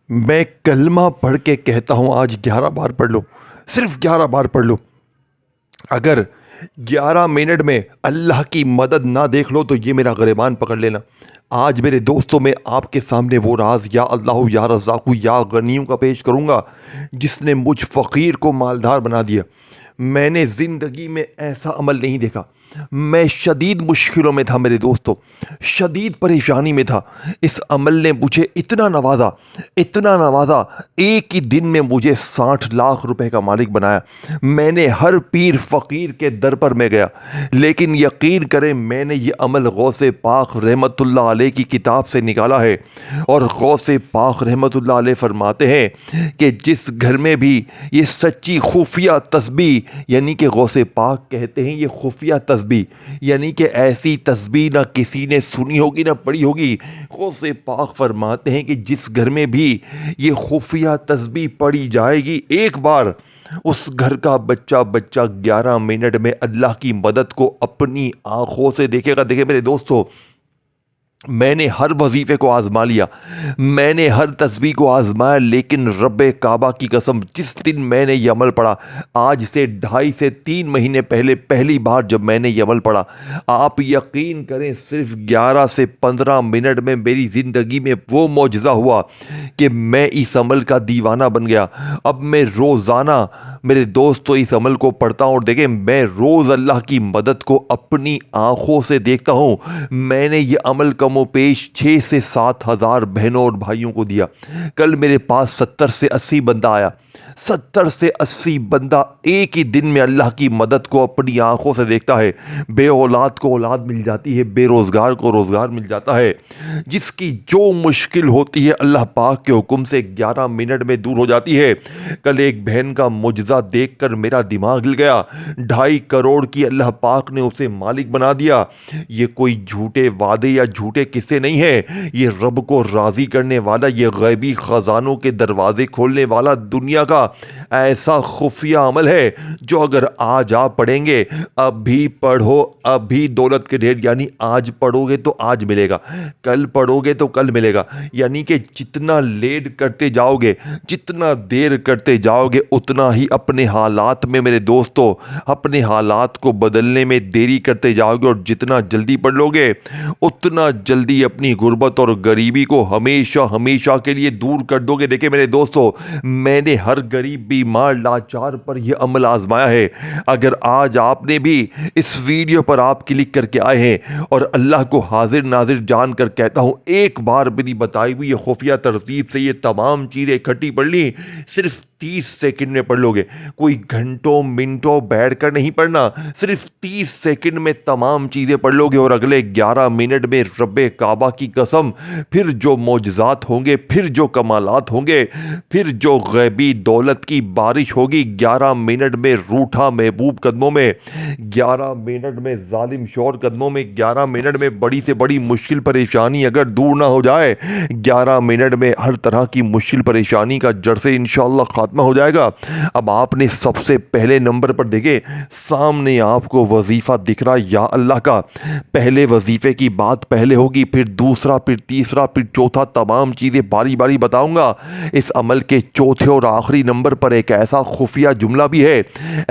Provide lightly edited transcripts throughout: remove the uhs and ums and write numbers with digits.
मैं कलमा पढ़ के कहता हूँ आज 11 बार पढ़ लो, सिर्फ 11 बार पढ़ लो। अगर 11 मिनट में अल्लाह की मदद ना देख लो तो ये मेरा गिरबान पकड़ लेना। आज मेरे दोस्तों में आपके सामने वो राज या अल्लाह या रज़ाक़ु या गनियों का पेश करूँगा जिसने मुझ फ़कीर को मालदार बना दिया। मैंने ज़िंदगी में ऐसा अमल नहीं देखा। मैं शदीद मुश्किलों में था मेरे दोस्तों, शदीद परेशानी में था। इस अमल ने मुझे इतना नवाजा, एक ही दिन में मुझे 60 लाख रुपए का मालिक बनाया। मैंने हर पीर फ़कीर के दर पर मैं गया, लेकिन यकीन करें मैंने ये अमल गौसे पाक रहमतुल्लाह अलैह की किताब से निकाला है। और गौसे पाक रहमतुल्लाह अलैह फरमाते हैं कि जिस घर में भी ये सच्ची खुफिया तस्बीह, यानी कि गौसे पाक कहते हैं ये खुफिया तस्बीह, यानी कि ऐसी तस्बीह ना किसी ने सुनी होगी ना पढ़ी होगी। गौसे पाक फरमाते हैं कि जिस घर में भी ये खुफिया तस्बीह पढ़ी जाएगी एक बार, उस घर का बच्चा 11 मिनट में अल्लाह की मदद को अपनी आंखों से देखेगा। देखिए मेरे दोस्तों, मैंने हर वजीफ़े को आज़मा लिया, मैंने हर तस्बीह को आज़माया, लेकिन रब्बे काबा की कसम जिस दिन मैंने ये अमल पढ़ा, आज से 2.5 से 3 महीने पहले पहली बार जब मैंने ये अमल पढ़ा, आप यकीन करें सिर्फ 11 से 15 मिनट में मेरी ज़िंदगी में वो मौजज़ा हुआ कि मैं इस अमल का दीवाना बन गया। अब मैं रोज़ाना मेरे दोस्तों इस अमल को पढ़ता हूँ और देखें मैं रोज़ अल्लाह की मदद को अपनी आँखों से देखता हूँ। मैंने ये अमल कमोपेश 6 से 7 हज़ार बहनों और भाइयों को दिया। कल मेरे पास 70 से 80 बंदा आया, 70 से 80 बंदा एक ही दिन में अल्लाह की मदद को अपनी आंखों से देखता है। बे औलाद को औलाद मिल जाती है, बेरोज़गार को रोज़गार मिल जाता है। जिसकी जो मुश्किल होती है अल्लाह पाक के हुक्म से 11 मिनट में दूर हो जाती है। कल एक बहन का मुजज़ा देखकर मेरा दिमाग हिल गया। 2.5 करोड़ की अल्लाह पाक ने उसे मालिक बना दिया। ये कोई झूठे वादे या झूठे किस्से नहीं है, ये रब को राज़ी करने वाला, ये गैबी ख़जानों के दरवाजे खोलने वाला दुनिया का ऐसा खुफिया अमल है जो अगर आज आप पढ़ेंगे, अभी पढ़ो अभी दौलत के ढेर, यानी आज पढ़ोगे तो आज मिलेगा, कल पढ़ोगे तो कल मिलेगा। यानी कि जितना लेट करते जाओगे, जितना देर करते जाओगे, उतना ही अपने हालात में मेरे दोस्तों, अपने हालात को बदलने में देरी करते जाओगे। और जितना जल्दी पढ़ लोगे उतना जल्दी अपनी गुर्बत और गरीबी को हमेशा हमेशा के लिए दूर कर दोगे। देखिए मेरे दोस्तों, मैंने हर गरीब बीमार लाचार पर यह अमल आजमाया है। अगर आज आपने भी इस वीडियो पर आप क्लिक करके आए हैं, और अल्लाह को हाजिर नाजिर जान कर कहता हूं, एक बार मेरी बताई हुई ये खुफिया तरतीब से ये तमाम चीज़ें इकट्ठी पढ़ ली, सिर्फ 30 सेकंड में पढ़ लोगे। कोई घंटों मिनटों बैठ कर नहीं पढ़ना, सिर्फ 30 सेकंड में तमाम चीज़ें पढ़ लोगे। और अगले 11 मिनट में रब्बे काबा की कसम फिर जो मौजज़ात होंगे, फिर जो कमालात होंगे, फिर जो गैबी दौलत की बारिश होगी। 11 मिनट में रूठा महबूब कदमों में, 11 मिनट में जालिम शौहर कदमों में, 11 मिनट में बड़ी से बड़ी मुश्किल परेशानी अगर दूर ना हो जाए, 11 मिनट में हर तरह की मुश्किल परेशानी का जड़ से इंशाअल्लाह खात्मा हो जाएगा। अब आपने सबसे पहले नंबर पर देखे सामने आपको वजीफ़ा दिख रहा, या अल्लाह का। पहले वजीफ़े की बात पहले होगी, फिर दूसरा, फिर तीसरा, फिर चौथा, तमाम चीज़ें बारी बारी बताऊंगा। इस अमल के चौथे और आखिरी नंबर पर एक ऐसा खुफिया जुमला भी है,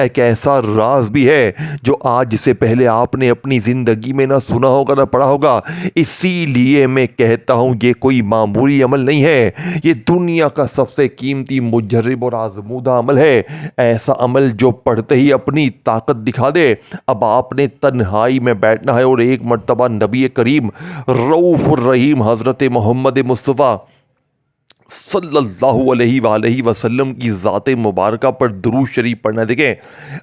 एक ऐसा राज भी है जो आज से पहले आपने अपनी ज़िंदगी में ना सुना होगा ना पढ़ा होगा। इसीलिए मैं कहता हूँ ये कोई मामूली अमल नहीं है, ये दुनिया का सबसे कीमती मुजर्रब और आजमूदा अमल है। ऐसा अमल जो पढ़ते ही अपनी ताकत दिखा दे। अब आपने तन्हाई में बैठना है और एक मर्तबा नबी करीम रऊफ़ुर रहीम हज़रत मोहम्मद मुस्तफ़ा सल्लल्लाहु अलैहि वसल्लम की ज़ाते मुबारका पर दुरूद शरीफ पढ़ना। देखें,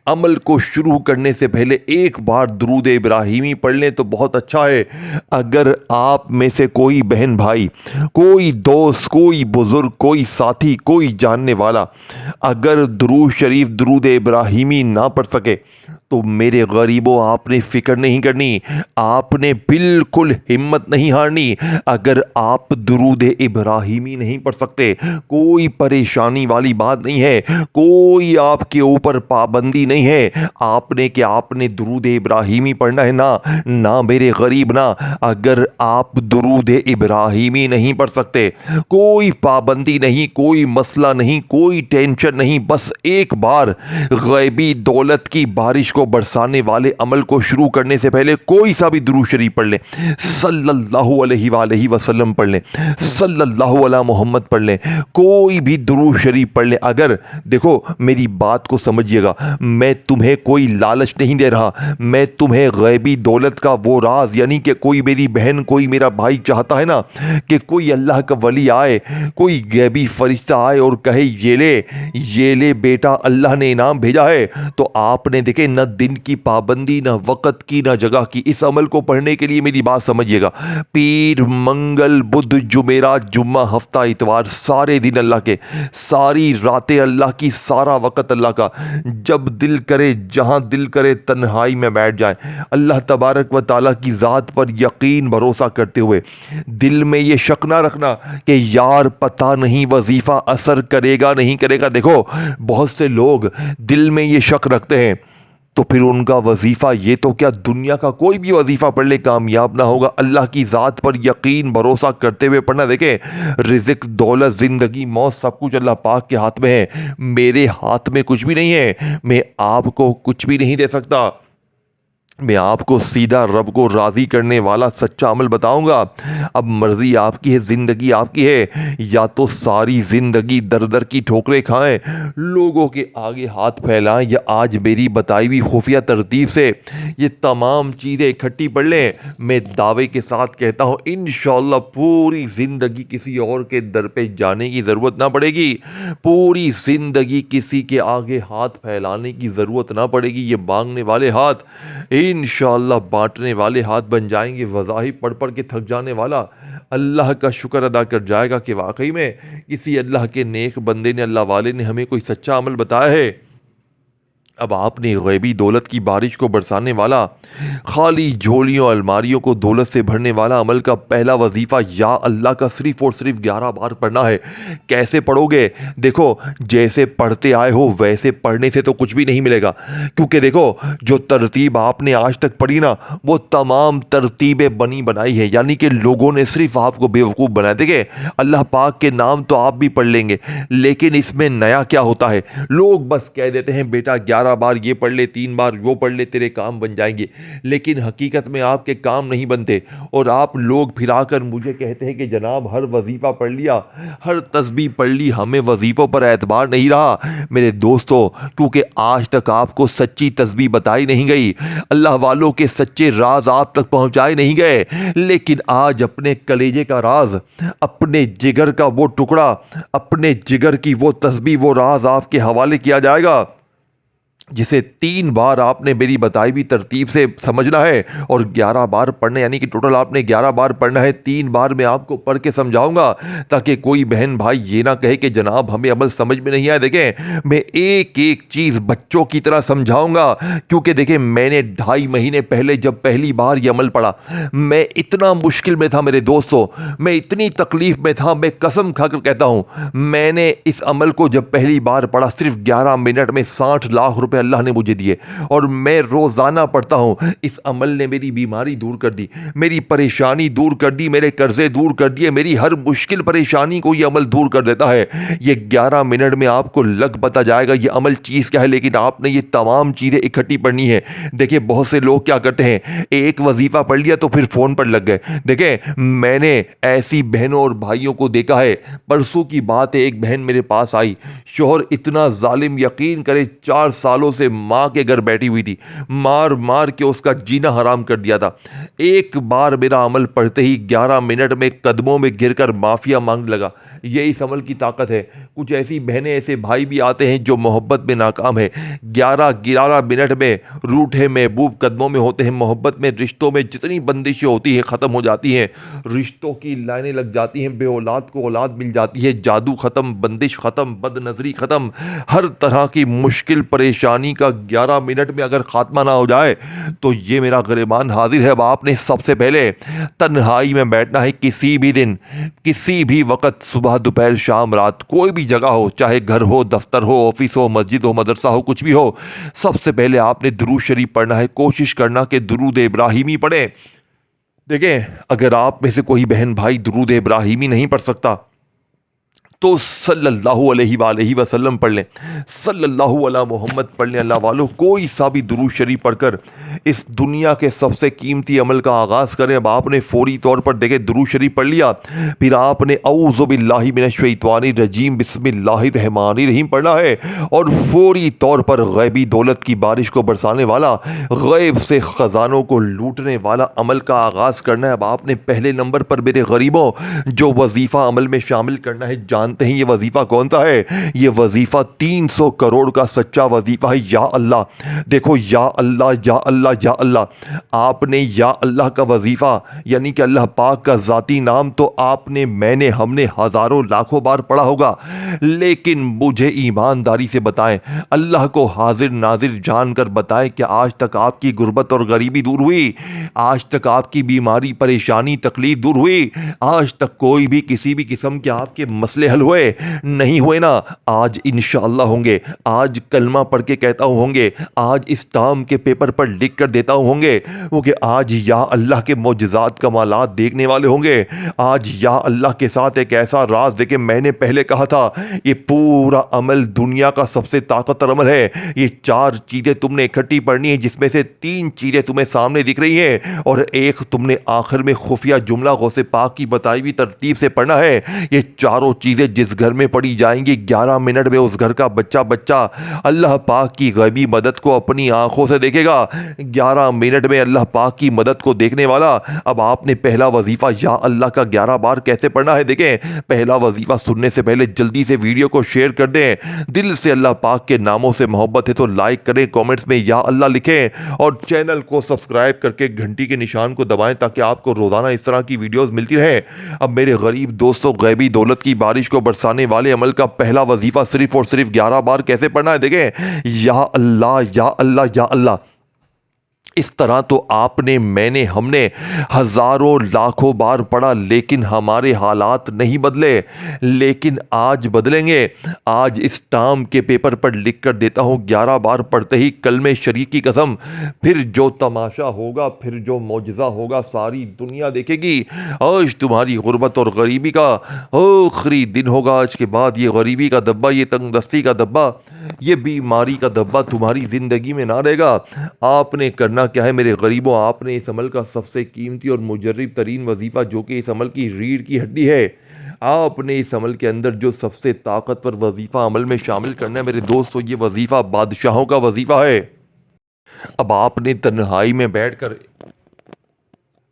अमल को शुरू करने से पहले एक बार दुरूद इब्राहिमी पढ़ लें तो बहुत अच्छा है। अगर आप में से कोई बहन भाई, कोई दोस्त, कोई बुज़ुर्ग, कोई साथी, कोई जानने वाला अगर दुरूद शरीफ, दुरूद इब्राहिमी ना पढ़ सके तो मेरे गरीबों आपने फ़िक्र नहीं करनी, आपने बिल्कुल हिम्मत नहीं हारनी। अगर आप दुरूद इब्राहिमी नहीं पढ़ सकते, कोई परेशानी वाली बात नहीं है, कोई आपके ऊपर पाबंदी नहीं है। आपने दुरूद इब्राहिमी पढ़ना है ना मेरे गरीब ना। अगर आप दुरूद इब्राहिमी नहीं पढ़ सकते, कोई पाबंदी नहीं, कोई मसला नहीं, कोई टेंशन नहीं, बस एक बार गैबी दौलत की बारिश को बरसाने वाले अमल को शुरू करने से पहले कोई सा भी दुरूद शरीफ पढ़ लें, सल्लल्लाहु अलैहि वसल्लम पढ़ लें, सल्लल्लाहु अला मोहम्मद पढ़ लें, कोई भी दुरूद शरीफ पढ़ लें। अगर देखो मेरी बात को समझिएगा, मैं तुम्हें कोई लालच नहीं दे रहा, मैं तुम्हें गैबी दौलत का वो राज, यानी कि कोई मेरी बहन कोई मेरा भाई चाहता है ना कि कोई अल्लाह का वली आए, कोई गैबी फरिश्ता आए और कहे ये ले बेटा अल्लाह ने इनाम भेजा है, तो आपने देखे न दिन की पाबंदी, न वक़्त की, न जगह की। इस अमल को पढ़ने के लिए मेरी बात समझिएगा, पीर मंगल बुध जुमेरात जुम्मा हफ्ता इतवार, सारे दिन अल्लाह के, सारी रातें अल्लाह की, सारा वक़्त अल्लाह का। जब दिल करे जहां दिल करे तन्हाई में बैठ जाए, अल्लाह तबारक व ताला की ज़ात पर यकीन भरोसा करते हुए दिल में ये शक ना रखना कि यार पता नहीं वजीफ़ा असर करेगा नहीं करेगा। देखो बहुत से लोग दिल में ये शक रखते हैं, तो फिर उनका वजीफ़ा ये तो क्या दुनिया का कोई भी वजीफ़ा पढ़ ले कामयाब ना होगा। अल्लाह की ज़ात पर यकीन भरोसा करते हुए पढ़ना। देखें रिज़्क़ दौलत ज़िंदगी मौत सब कुछ अल्लाह पाक के हाथ में है, मेरे हाथ में कुछ भी नहीं है, मैं आपको कुछ भी नहीं दे सकता। मैं आपको सीधा रब को राज़ी करने वाला सच्चा अमल बताऊंगा। अब मर्ज़ी आपकी है, ज़िंदगी आपकी है, या तो सारी ज़िंदगी दर दर की ठोकरें खाएं, लोगों के आगे हाथ फैलाएं, या आज मेरी बताई हुई खुफिया तरतीब से ये तमाम चीज़ें इकट्ठी पढ़ लें। मैं दावे के साथ कहता हूँ इंशाअल्लाह पूरी ज़िंदगी किसी और के दर पे जाने की ज़रूरत ना पड़ेगी, पूरी ज़िंदगी किसी के आगे हाथ फैलाने की ज़रूरत ना पड़ेगी। ये मांगने वाले हाथ इंशाअल्लाह बांटने वाले हाथ बन जाएंगे। वज़ाहिब पढ़ पढ़ के थक जाने वाला अल्लाह का शुक्र अदा कर जाएगा कि वाकई में किसी अल्लाह के नेक बंदे ने, अल्लाह वाले ने हमें कोई सच्चा अमल बताया है। अब आपने गैबी दौलत की बारिश को बरसाने वाला, खाली झोलियों अलमारियों को दौलत से भरने वाला अमल का पहला वजीफ़ा या अल्लाह का सिर्फ और सिर्फ 11 बार पढ़ना है। कैसे पढ़ोगे? देखो जैसे पढ़ते आए हो वैसे पढ़ने से तो कुछ भी नहीं मिलेगा, क्योंकि देखो जो तरतीब आपने आज तक पढ़ी ना वो तमाम तरतीबें बनी बनाई है, यानी कि लोगों ने सिर्फ आपको बेवकूफ़ बनाया। देखिए अल्लाह पाक के नाम तो आप भी पढ़ लेंगे, लेकिन इसमें नया क्या होता है, लोग बस कह देते हैं बेटा 11 बार ये पढ़ ले, 3 बार वो पढ़ ले, तेरे काम बन जाएंगे, लेकिन हकीकत में आपके काम नहीं बनते। और आप लोग फिर आकर मुझे कहते हैं कि जनाब हर वजीफ़ा पढ़ लिया, हर तस्बीह पढ़ ली, हमें वजीफ़ों पर एतबार नहीं रहा। मेरे दोस्तों क्योंकि आज तक आपको सच्ची तस्बीह बताई नहीं गई, अल्लाह वालों के सच्चे राज आप तक पहुंचाए नहीं गए, लेकिन आज अपने कलेजे का राज, अपने जिगर का वो टुकड़ा, अपने जिगर की वो तस्बीह, वो राज आपके हवाले किया जाएगा, जिसे 3 बार आपने मेरी बताई हुई तरतीब से समझना है और 11 बार पढ़ना, यानी कि टोटल आपने 11 बार पढ़ना है। 3 बार मैं आपको पढ़ के समझाऊंगा ताकि कोई बहन भाई ये ना कहे कि जनाब हमें अमल समझ में नहीं आया। देखें मैं एक एक चीज़ बच्चों की तरह समझाऊंगा, क्योंकि देखें मैंने 2.5 महीने पहले जब पहली बार ये अमल पढ़ा, मैं इतना मुश्किल में था मेरे दोस्तों, मैं इतनी तकलीफ़ में था, मैं कसम खाकर कहता हूँ मैंने इस अमल को जब पहली बार पढ़ा सिर्फ 11 मिनट में 60 लाख रुपए अल्लाह ने मुझे दिए, और मैं रोज़ाना पढ़ता हूँ। इस अमल ने मेरी बीमारी दूर कर दी, मेरी परेशानी दूर कर दी, मेरे कर्जे दूर कर दिए, मेरी हर मुश्किल परेशानी को ये अमल दूर कर देता है। ये 11 मिनट में आपको लग पता जाएगा ये अमल चीज़ क्या है, लेकिन आपने ये तमाम चीज़ें इकट्ठी पढ़नी है। देखिए बहुत से लोग क्या करते हैं, एक वजीफ़ा पढ़ लिया तो फिर फ़ोन पर लग गए। देखें मैंने ऐसी बहनों और भाइयों को देखा है। परसों की बात है, एक बहन मेरे पास आई, शोहर इतना जालिम, यकीन करे 4 सालों से माँ के घर बैठी हुई थी, मार मार के उसका जीना हराम कर दिया था। एक बार मेरा अमल पढ़ते ही 11 मिनट में कदमों में गिरकर माफिया मांगने लगा। ये इस अमल की ताकत है। कुछ ऐसी बहनें ऐसे भाई भी आते हैं जो मोहब्बत में नाकाम है, 11-11 मिनट में रूठे महबूब कदमों में होते हैं। मोहब्बत में, रिश्तों में जितनी बंदिशें होती हैं ख़त्म हो जाती हैं, रिश्तों की लाइनें लग जाती हैं, बे औलाद को औलाद मिल जाती है, जादू ख़त्म, बंदिश ख़त्म, बदनज़री ख़त्म, हर तरह की मुश्किल परेशानी का 11 मिनट में अगर ख़ात्मा ना हो जाए तो ये मेरा ग़रीबान हाजिर है। अब आपने सबसे पहले तन्हाई में बैठना है, किसी भी दिन, किसी भी वक्त, सुबह दोपहर शाम रात, कोई भी जगह हो, चाहे घर हो, दफ्तर हो, ऑफिस हो, मस्जिद हो, मदरसा हो, कुछ भी हो, सबसे पहले आपने दुरूद शरीफ पढ़ना है। कोशिश करना कि दुरूद इब्राहिमी पढ़ें। देखें, अगर आप में से कोई बहन भाई दुरूद इब्राहिमी नहीं पढ़ सकता तो सल्लल्लाहु अलैहि वसल्लम पढ़ लें, सल्लल्लाहु अला मोहम्मद पढ़ लें। अल्लाह वालों, कोई सा भी दुरूद शरीफ पढ़कर इस दुनिया के सबसे कीमती अमल का आगाज़ करें। अब आपने फौरी तौर पर देखें दुरूद शरीफ पढ़ लिया, फिर आपने औज़ु बिल्लाहि मिनश्शैतानिर रजीम बिस्मिल्लाहिर रहमानिर रहीम पढ़ना है और फौरी तौर पर गैबी दौलत की बारिश को बरसाने वाला, गैब से ख़जानों को लूटने वाला अमल का आगाज़ करना है। अब आपने पहले नंबर पर मेरे गरीबों जो वजीफ़ा अमल में शामिल करना है, जानते हैं ये वजीफ़ा कौन सा है? ये वजीफ़ा 300 करोड़ का सच्चा वजीफ़ा है, या अल्लाह। देखो, या अल्लाह, या अल्लाह, या अल्लाह। आपने या अल्लाह का वजीफ़ा यानी कि अल्लाह पाक का ज़ाती नाम तो आपने, मैंने, हमने हज़ारों लाखों बार पढ़ा होगा, लेकिन मुझे ईमानदारी से बताएं, अल्लाह को हाजिर नाजिर जानकर बताएं कि आज तक आपकी गुर्बत और गरीबी दूर हुई? आज तक आपकी बीमारी, परेशानी, तकलीफ दूर हुई? आज तक कोई भी किसी भी किस्म के आपके मसले हल हुए? नहीं हुए ना? आज इंशाअल्लाह होंगे। आज कलमा पढ़ के कहता हूँ होंगे। आज इस टाम के पेपर पर लिख कर देता हूँ होंगे, क्योंकि आज या अल्लाह के मौजज़ात कमालात देखने वाले होंगे। आज या अल्लाह के साथ एक ऐसा राज देखे, मैंने पहले कहा था ये पूरा अमल दुनिया का सबसे ताकतवर अमल है। ये 4 चीज़ें तुमने इकट्ठी पढ़नी है, जिसमें से 3 चीज़ें तुम्हें सामने दिख रही हैं और एक तुमने आखिर में खुफिया जुमला गौसे पाक की बताई हुई तरतीब से पढ़ना है। ये चारों चीज़ें जिस घर में पढ़ी जाएंगी, 11 मिनट में उस घर का बच्चा अल्लाह पाक की गैबी मदद को अपनी आंखों से देखेगा। 11 मिनट में अल्लाह पाक की मदद को देखने वाला। अब आपने पहला वजीफ़ा या अल्लाह का 11 बार कैसे पढ़ना है? देखें, पहला वजीफ़ा सुनने से पहले जल्दी से वीडियो को शेयर कर दें। दिल से अल्लाह पाक के नामों से मोहब्बत है तो लाइक करें, कमेंट्स में या अल्लाह लिखें और चैनल को सब्सक्राइब करके घंटी के निशान को दबाएं ताकि आपको रोज़ाना इस तरह की वीडियोस मिलती रहे। अब मेरे गरीब दोस्तों, गैबी दौलत की बारिश को बरसाने वाले अमल का पहला वजीफ़ा सिर्फ और सिर्फ 11 बार कैसे पढ़ना है? देखें, या अल्लाह, या अल्लाह, या अल्लाह। इस तरह तो आपने, मैंने, हमने हज़ारों लाखों बार पढ़ा, लेकिन हमारे हालात नहीं बदले। लेकिन आज बदलेंगे। आज इस टाम के पेपर पर लिख कर देता हूँ, 11 बार पढ़ते ही कलमे शरीक की कसम, फिर जो तमाशा होगा, फिर जो मौजज़ा होगा, सारी दुनिया देखेगी। आज तुम्हारी गुर्बत और गरीबी का आखिरी दिन होगा। आज के बाद ये गरीबी का दब्बा, ये तंगदस्ती का दब्बा, ये बीमारी का दब्बा तुम्हारी ज़िंदगी में ना रहेगा। आपने करना क्या है मेरे गरीबों? आपने इस अमल का सबसे कीमती और मुजर्रब तरीन वजीफ़ा, जो कि इस अमल की रीढ़ की हड्डी है, आपने इस अमल के अंदर जो सबसे ताकतवर वजीफ़ा अमल में शामिल करना है मेरे दोस्तों, ये वजीफ़ा बादशाहों का वजीफ़ा है। अब आपने तन्हाई में बैठकर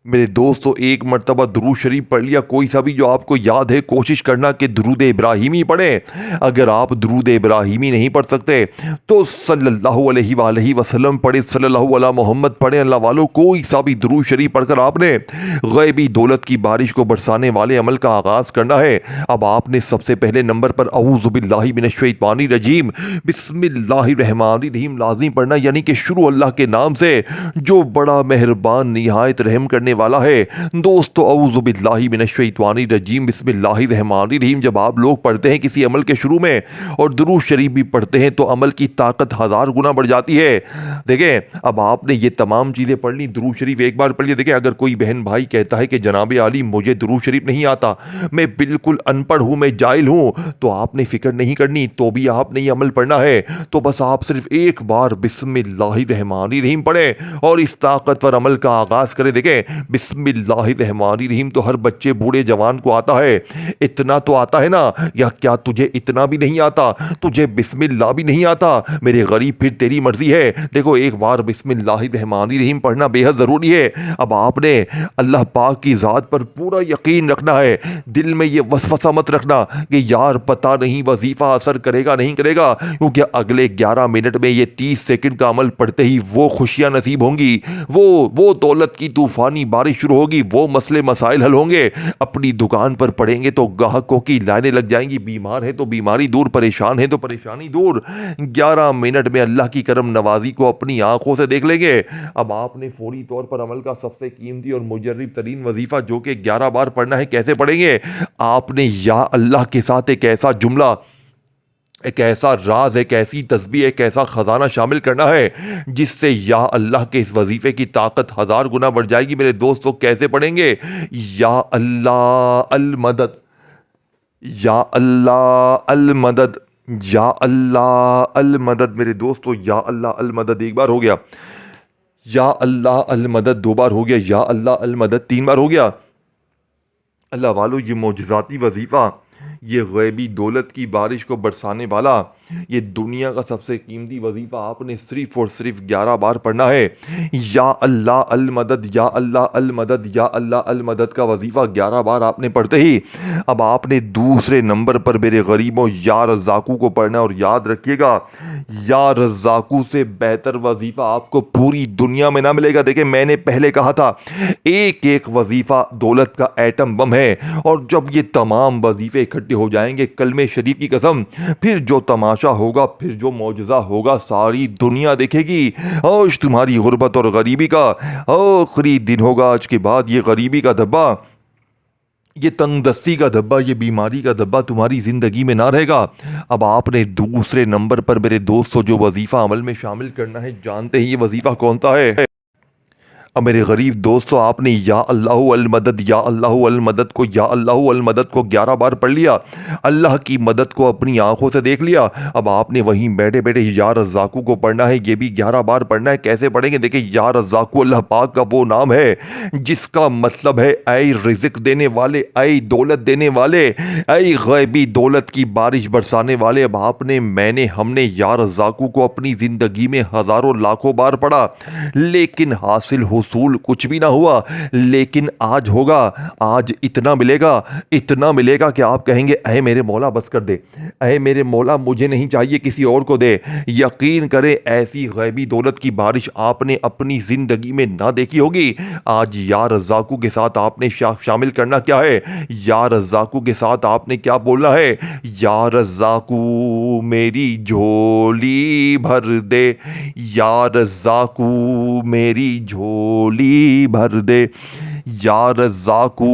मेरे दोस्तों एक मरतबा दुरूद शरीफ पढ़ लिया, कोई सा भी जो आपको याद है। कोशिश करना कि दुरूद इब्राहिमी पढ़ें। अगर आप दुरूद इब्राहिमी नहीं पढ़ सकते तो सल्लल्लाहु अलैहि वसल्लम पढ़े, सल्लल्लाहु अला मोहम्मद पढ़ें। अल्लाह वालों, कोई सा भी दुरूद शरीफ पढ़कर आपने गैबी दौलत की बारिश को बरसाने वाले अमल का आगाज़ करना है। अब आपने सबसे पहले नंबर पर औज़ु बिल्लाहि मिनश्शैतानिर रजीम बिस्मिल्लाहिर रहमानिर रहीम लाज़िम पढ़ना, यानी कि शुरू अल्लाह के नाम से जो बड़ा मेहरबान निहायत रहम करने वाला है। दोस्तों, औज़ु बिल्लाहि मिनश्शैतानिर रजीम बिस्मिल्लाहिर रहमानिर रहीम जब आप लोग पढ़ते हैं किसी अमल के शुरू में और दुरूद शरीफ भी पढ़ते हैं तो अमल की ताकत 1000 गुना बढ़ जाती है। देखें, अब आपने ये तमाम चीज़ें पढ़ ली, दुरूद शरीफ एक बार पढ़ लिया। देखें, अगर कोई बहन भाई कहता है कि जनाब आली मुझे दुरूद शरीफ नहीं आता, मैं बिल्कुल अनपढ़ हूँ, मैं जाहिल हूँ, तो आपने फिक्र नहीं करनी, तो भी आपने ये अमल पढ़ना है। तो बस आप सिर्फ एक बार बिस्मिल्लाहिर रहमानिर रहीम पढ़ें और इस ताकतवर अमल का आगाज़ करें। देखें, बिस्मिल्लाहिर्रहमानिर्रहीम तो हर बच्चे बूढ़े जवान को आता है, इतना तो आता है ना, या क्या तुझे इतना भी नहीं आता? तुझे बिस्मिल्लाह भी नहीं आता? मेरे गरीब फिर तेरी मर्जी है। देखो एक बार बिस्मिल्लाहिर्रहमानिर्रहीम पढ़ना बेहद ज़रूरी है। अब आपने अल्लाह पाक की ज़ात पर पूरा यकीन रखना है, दिल में ये वसवसा मत रखना कि यार पता नहीं वजीफ़ा असर करेगा नहीं करेगा, क्योंकि अगले 11 मिनट में ये 30 सेकंड का अमल पढ़ते ही वो खुशियां नसीब होंगी, वो दौलत की तूफानी बारिश शुरू होगी, वो मसले मसाइल हल होंगे। अपनी दुकान पर पड़ेंगे तो ग्राहकों की लाइनें लग जाएंगी, बीमार है तो बीमारी दूर, परेशान है तो परेशानी दूर। 11 मिनट में अल्लाह की करम नवाजी को अपनी आंखों से देख लेंगे। अब आपने फौरी तौर पर अमल का सबसे कीमती और मुजर्रिब तरीन वजीफा जो कि 11 बार पढ़ना है, कैसे पढ़ेंगे? आपने या अल्लाह के साथ एक ऐसा जुमला, एक ऐसा राज, एक ऐसी तस्बीह, एक ऐसा खजाना शामिल करना है जिससे या अल्लाह के इस वजीफे की ताकत 1000 गुना बढ़ जाएगी। मेरे दोस्तों कैसे पढ़ेंगे? या अल्लाह अल मदद, या अल्लाह अल मदद, या अल्लाह अल मदद। मेरे दोस्तों या अल्लाह अल मदद एक बार हो गया, या अल्लाह अल मदद 2 बार हो गया, या अल्लाह अल मदद 3 बार हो गया। अल्लाह वालों ये मोजज़ाती वजीफ़ा, ये गैबी दौलत की बारिश को बरसाने वाला, ये दुनिया का सबसे कीमती वजीफ़ा आपने सिर्फ़ और सिर्फ 11 बार पढ़ना है। या अल्लाह अल मदद, या अल्लाह अल मदद, या अल्लाह अल मदद का वजीफ़ा 11 बार आपने पढ़ते ही अब आपने दूसरे नंबर पर मेरे गरीबों या रज़ाकू को पढ़ना। और याद रखिएगा या रज़ाकू से बेहतर वजीफ़ा आपको पूरी दुनिया में ना मिलेगा। देखिए मैंने पहले कहा था एक एक वजीफ़ा दौलत का एटम बम है, और जब ये तमाम वजीफ़े इकट्ठे हो जाएंगे कलमे शरीफ की कसम, फिर जो तमाशा होगा, फिर जो मौजज़ा होगा सारी दुनिया देखेगी। आज तुम्हारी गुर्बत और गरीबी का आखिरी दिन होगा। आज के बाद ये गरीबी का धब्बा, ये तंगदस्ती का धब्बा, ये बीमारी का धब्बा तुम्हारी ज़िंदगी में ना रहेगा। अब आपने दूसरे नंबर पर मेरे दोस्तों जो वजीफ़ा अमल में शामिल करना है, जानते हैं ये वजीफ़ा कौन सा है? अब मेरे गरीब दोस्तों आपने या अल्लाह अल मदद, या अल्लाह अल मदद को, या अल्लाह अल मदद को 11 बार पढ़ लिया, अल्लाह की मदद को अपनी आंखों से देख लिया। अब आपने वहीं बैठे बैठे या रज़ाकू को पढ़ना है, ये भी 11 बार पढ़ना है। कैसे पढ़ेंगे? देखिए या रज़ाकू अल्लाह पाक का वो नाम है जिसका मतलब है ऐ रिज़्क़ देने वाले, ऐ दौलत देने वाले, ऐ गैबी दौलत की बारिश बरसाने वाले। अब आपने, मैंने, हमने या रज़ाकू को अपनी ज़िंदगी में हज़ारों लाखों बार पढ़ा, लेकिन हासिल हुसूल कुछ भी ना हुआ। लेकिन आज होगा, आज इतना मिलेगा, इतना मिलेगा कि आप कहेंगे ऐ मेरे मौला बस कर दे, ऐ मेरे मौला मुझे नहीं चाहिए किसी और को दे। यकीन करें ऐसी गैबी दौलत की बारिश आपने अपनी ज़िंदगी में ना देखी होगी। आज या रज़ाकू के साथ आपने शामिल करना क्या है? या रज़ाकू के साथ आपने क्या बोलना है? या रज़ाकू मेरी झोली भर दे, या रज़ाकू मेरी झोली भर दे, या रज़ाकू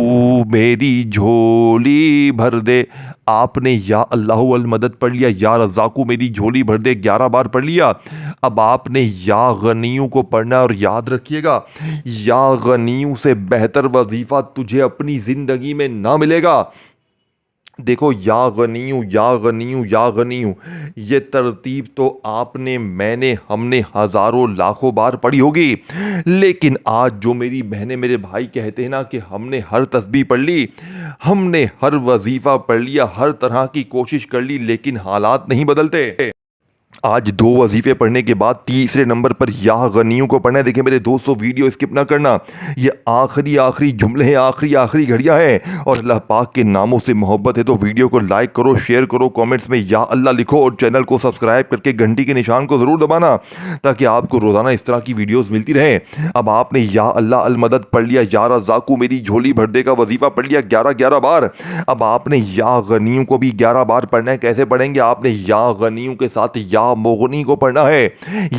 मेरी झोली भर दे। आपने या अल्लाह अल मदद पढ़ लिया, या रज़ाकू मेरी झोली भर दे 11 बार पढ़ लिया। अब आपने या गनियों को पढ़ना। और याद रखिएगा या गनियों से बेहतर वजीफ़ा तुझे अपनी ज़िंदगी में ना मिलेगा। देखो या गनियूं, या गनियूं, या गनियूं, ये तरतीब तो आपने, मैंने, हमने हज़ारों लाखों बार पढ़ी होगी, लेकिन आज जो मेरी बहनें मेरे भाई कहते हैं ना कि हमने हर तस्बीह पढ़ ली, हमने हर वजीफ़ा पढ़ लिया, हर तरह की कोशिश कर ली, लेकिन हालात नहीं बदलते। आज 2 वजीफ़े पढ़ने के बाद तीसरे नंबर पर या गनियों को पढ़ना है। देखिए मेरे दोस्तों वीडियो स्किप ना करना, ये आखिरी जुमले हैं, आखिरी घड़ियां हैं, और अल्लाह पाक के नामों से मोहब्बत है तो वीडियो को लाइक करो, शेयर करो, कमेंट्स में या अल्लाह लिखो, और चैनल को सब्सक्राइब करके घंटी के निशान को ज़रूर दबाना ताकि आपको रोज़ाना इस तरह की वीडियोज़ मिलती रहें। अब आपने या अल्लाह अल मदद पढ़ लिया, या रज़ाकू मेरी झोली भर दे का वजीफ़ा पढ़ लिया 11 बार। अब आपने या गनियों को भी 11 बार पढ़ना है। कैसे पढ़ेंगे? आपने या गनियों के साथ या मोगनी को पढ़ना है।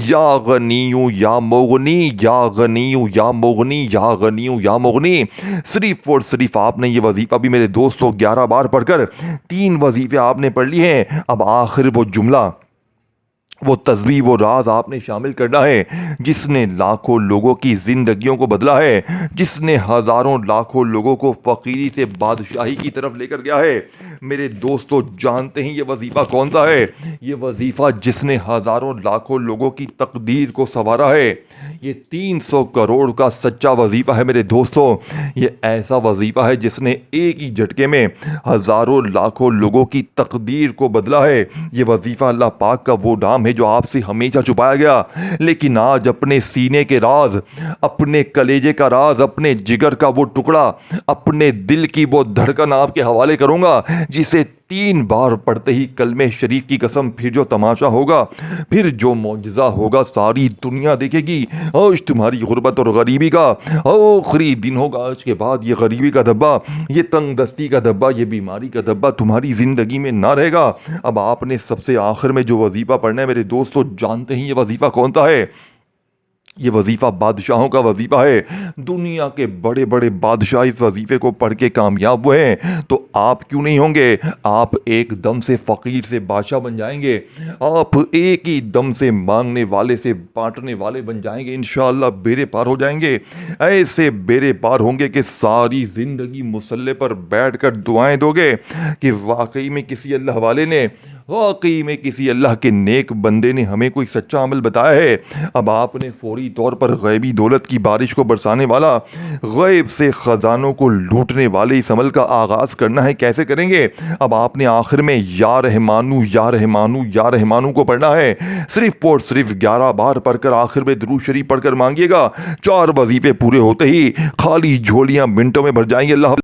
या गनियू या मोगनी, या गनियू या मोगनी, या गनियू या मोगनी। सिर्फ और सिर्फ आपने ये वजीफा भी मेरे दोस्तों 11 बार पढ़कर 3 वजीफे आपने पढ़ लिए हैं। अब आखिर वो जुमला, वो तस्बीह, वो राज आपने शामिल करना है जिसने लाखों लोगों की ज़िंदगियों को बदला है, जिसने हज़ारों लाखों लोगों को फ़कीरी से बादशाही की तरफ लेकर गया है। मेरे दोस्तों, जानते हैं ये वजीफ़ा कौन सा है? ये वजीफ़ा जिसने हज़ारों लाखों लोगों की तकदीर को संवारा है। ये 300 करोड़ का सच्चा वजीफ़ा है मेरे दोस्तों। ये ऐसा वजीफ़ा है जिसने एक ही झटके में हज़ारों लाखों लोगों की तकदीर को बदला है। ये वजीफ़ा अल्लाह पाक का वो नाम है जो आपसे हमेशा छुपाया गया, लेकिन आज अपने सीने के राज, अपने कलेजे का राज, अपने जिगर का वो टुकड़ा, अपने दिल की वो धड़कन आपके हवाले करूँगा, जिसे 3 बार पढ़ते ही कलमे शरीफ की कसम फिर जो तमाशा होगा, फिर जो मौजज़ा होगा, सारी दुनिया देखेगी। आज तुम्हारी गुर्बत और गरीबी का आखिरी दिन होगा। आज के बाद ये गरीबी का धब्बा, ये तंग दस्ती का धब्बा, ये बीमारी का धब्बा तुम्हारी ज़िंदगी में ना रहेगा। अब आपने सबसे आखिर में जो वजीफ़ा पढ़ना है मेरे दोस्तों, जानते हैं ये वजीफ़ा कौन सा है? ये वजीफ़ा बादशाहों का वजीफ़ा है। दुनिया के बड़े बड़े बादशाह इस वजीफ़े को पढ़ के कामयाब हुए हैं, तो आप क्यों नहीं होंगे? आप एकदम से फ़कीर से बादशाह बन जाएंगे। आप एक ही दम से मांगने वाले से बांटने वाले बन जाएंगे। इंशाअल्लाह बेड़े पार हो जाएंगे। ऐसे बेड़े पार होंगे कि सारी ज़िंदगी मुसल्ले पर बैठ कर दुआएँ दोगे कि वाकई में किसी अल्लाह वाले ने, वाकई में किसी अल्लाह के नेक बंदे ने हमें कोई सच्चा अमल बताया है। अब आपने फौरी तौर पर गैबी दौलत की बारिश को बरसाने वाला, गैब से ख़जानों को लूटने वाले इस अमल का आगाज़ करना है। कैसे करेंगे? अब आपने आखिर में या रहमानू या रहमानू या रहमानू को पढ़ना है। सिर्फ और सिर्फ 11 बार पढ़कर आखिर में दुरूद शरीफ पढ़कर मांगिएगा। 4 वजीफ़े पूरे होते ही खाली झोलियाँ मिनटों में भर जाएंगे। अल्लाह